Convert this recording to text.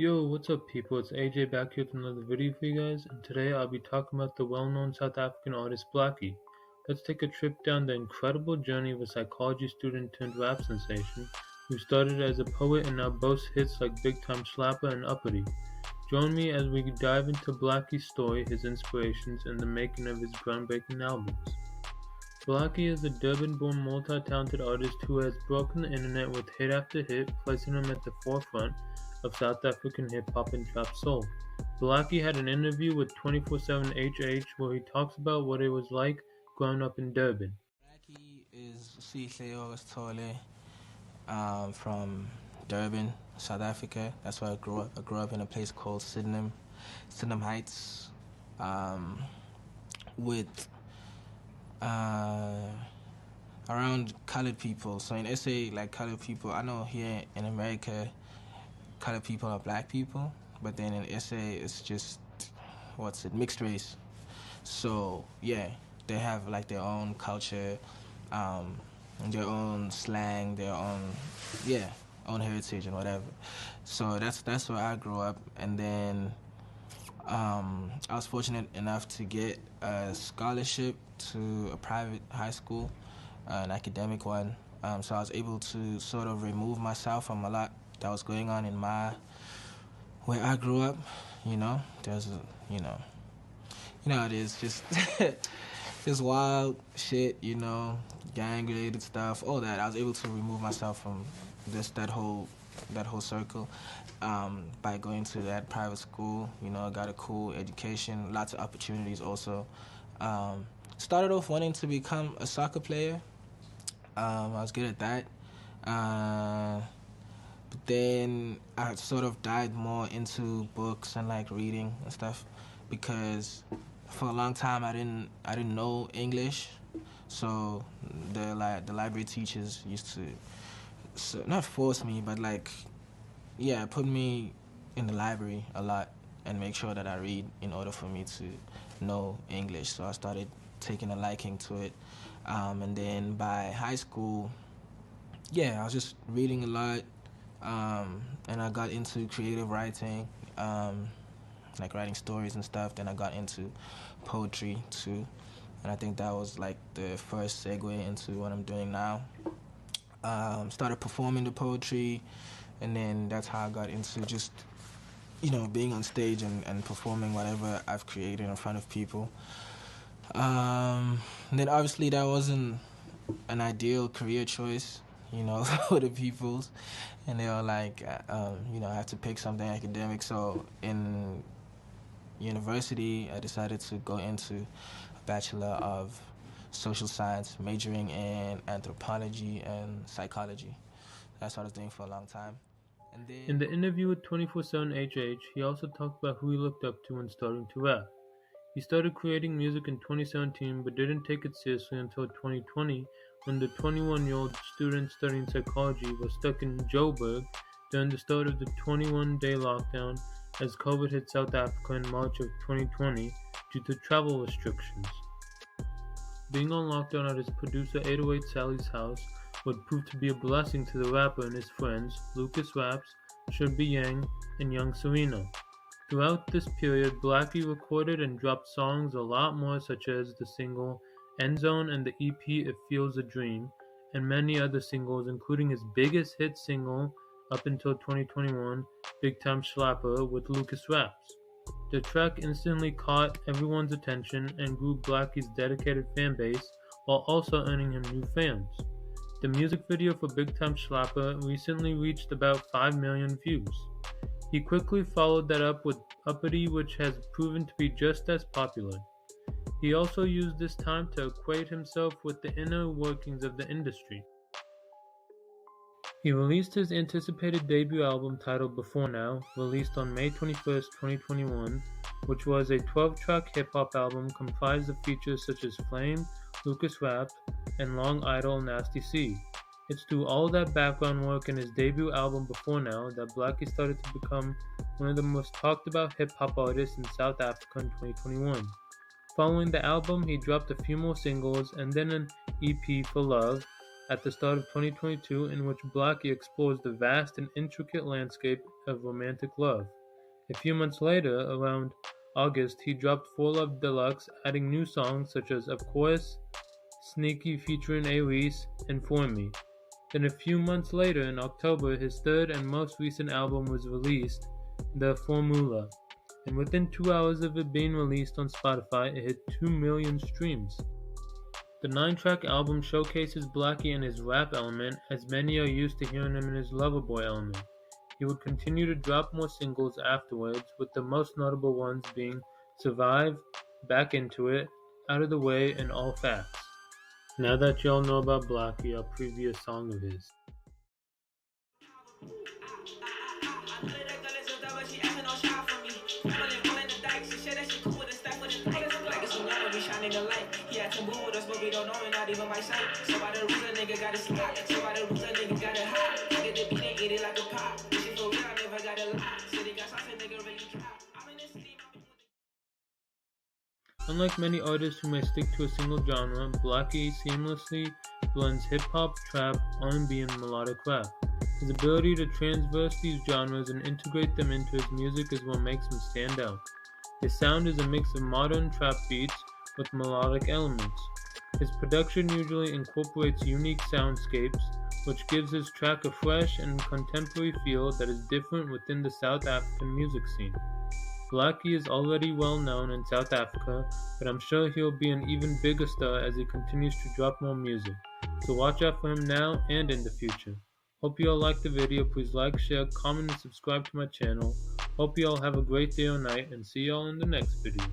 Yo, what's up people? It's AJ back here with another video for you guys, and today I'll be talking about the well-known South African artist Blxckie. Let's take a trip down the incredible journey of a psychology student turned rap sensation who started as a poet and now boasts hits like Big Time Slapper and Uppity. Join me as we dive into Blxckie's story, his inspirations, and the making of his groundbreaking albums. Blxckie is a Durban-born multi-talented artist who has broken the internet with hit after hit, placing him at the forefront of South African hip-hop and trap soul. Blxckie had an interview with 24/7 HH where he talks about what it was like growing up in Durban. Blxckie is Sihle Tole, from Durban, South Africa. That's where I grew up. I grew up in a place called Sydenham Heights, with around colored people. So in SA, like colored people, I know here in America, colored people are black people, but then in SA, it's just mixed race. So yeah, they have like their own culture, their own slang, their own heritage and whatever. So that's where I grew up, and then I was fortunate enough to get a scholarship to a private high school, an academic one. So I was able to sort of remove myself from a lot that was going on in where I grew up. There's it is just just wild shit, gang related stuff, all that. I was able to remove myself from that whole circle by going to that private school. I got a cool education, lots of opportunities also. Started off wanting to become a soccer player. I was good at that. But then I sort of dived more into books and like reading and stuff, because for a long time I didn't know English, so the library teachers used to not force me, but put me in the library a lot and make sure that I read in order for me to know English. So I started taking a liking to it, and then by high school, I was just reading a lot, and I got into creative writing, like writing stories and stuff. Then I got into poetry too, and I think that was like the first segue into what I'm doing now. Started performing the poetry, and then that's how I got into just being on stage and performing whatever I've created in front of people. And then obviously that wasn't an ideal career choice, for the peoples, and they were like, I have to pick something academic. So in university, I decided to go into a Bachelor of Social Science, majoring in anthropology and psychology. That's what I was doing for a long time. And then In the interview with 24/7 HH, he also talked about who he looked up to when starting to rap. He started creating music in 2017 but didn't take it seriously until 2020 when the 21-year-old student studying psychology was stuck in Joburg during the start of the 21-day lockdown as COVID hit South Africa in March of 2020 due to travel restrictions. Being on lockdown at his producer 808 Sally's house would prove to be a blessing to the rapper and his friends Lucas Raps, Should Be Yang, and Young Serena. Throughout this period, Blxckie recorded and dropped songs a lot more, such as the single End Zone and the EP It Feels a Dream, and many other singles, including his biggest hit single up until 2021, Big Time Slapper with Lucas Raps. The track instantly caught everyone's attention and grew Blxckie's dedicated fan base while also earning him new fans. The music video for Big Time Slapper recently reached about 5 million views. He quickly followed that up with Uppity, which has proven to be just as popular. He also used this time to acquaint himself with the inner workings of the industry. He released his anticipated debut album titled Before Now, released on May 21st, 2021, which was a 12-track hip-hop album comprised of features such as Flame, Lucas Raps, and Long Idol Nasty C. It's through all that background work in his debut album Before Now that Blxckie started to become one of the most talked about hip-hop artists in South Africa in 2021. Following the album, he dropped a few more singles and then an EP for Love at the start of 2022, in which Blxckie explores the vast and intricate landscape of romantic love. A few months later, around August, he dropped For Love Deluxe, adding new songs such as Of Course, Sneaky featuring Elise, and For Me. Then a few months later, in October, his third and most recent album was released, The Formula, and within 2 hours of it being released on Spotify, it hit 2 million streams. The 9-track album showcases Blxckie in his rap element, as many are used to hearing him in his Loverboy element. He would continue to drop more singles afterwards, with the most notable ones being Survive, Back Into It, Out of the Way, and All Facts. Now that y'all know about Blxckie, I'll preview a song of his. He had to move with us, but we don't know it, not even my sight. So by the rules, a nigga got it slide. So by the rules, a nigga got it hot. Nigga, the beat, they eat it like a pop. Shit for real, I never got a lie. City got shots, a nigga really drop. I'm in this city, Unlike many artists who may stick to a single genre, Blxckie seamlessly blends hip-hop, trap, R&B, and melodic rap. His ability to transverse these genres and integrate them into his music is what makes him stand out. His sound is a mix of modern trap beats with melodic elements. His production usually incorporates unique soundscapes, which gives his track a fresh and contemporary feel that is different within the South African music scene. Blxckie is already well known in South Africa, but I'm sure he'll be an even bigger star as he continues to drop more music, so watch out for him now and in the future. Hope you all liked the video. Please like, share, comment, and subscribe to my channel. Hope you all have a great day or night, and see y'all in the next video.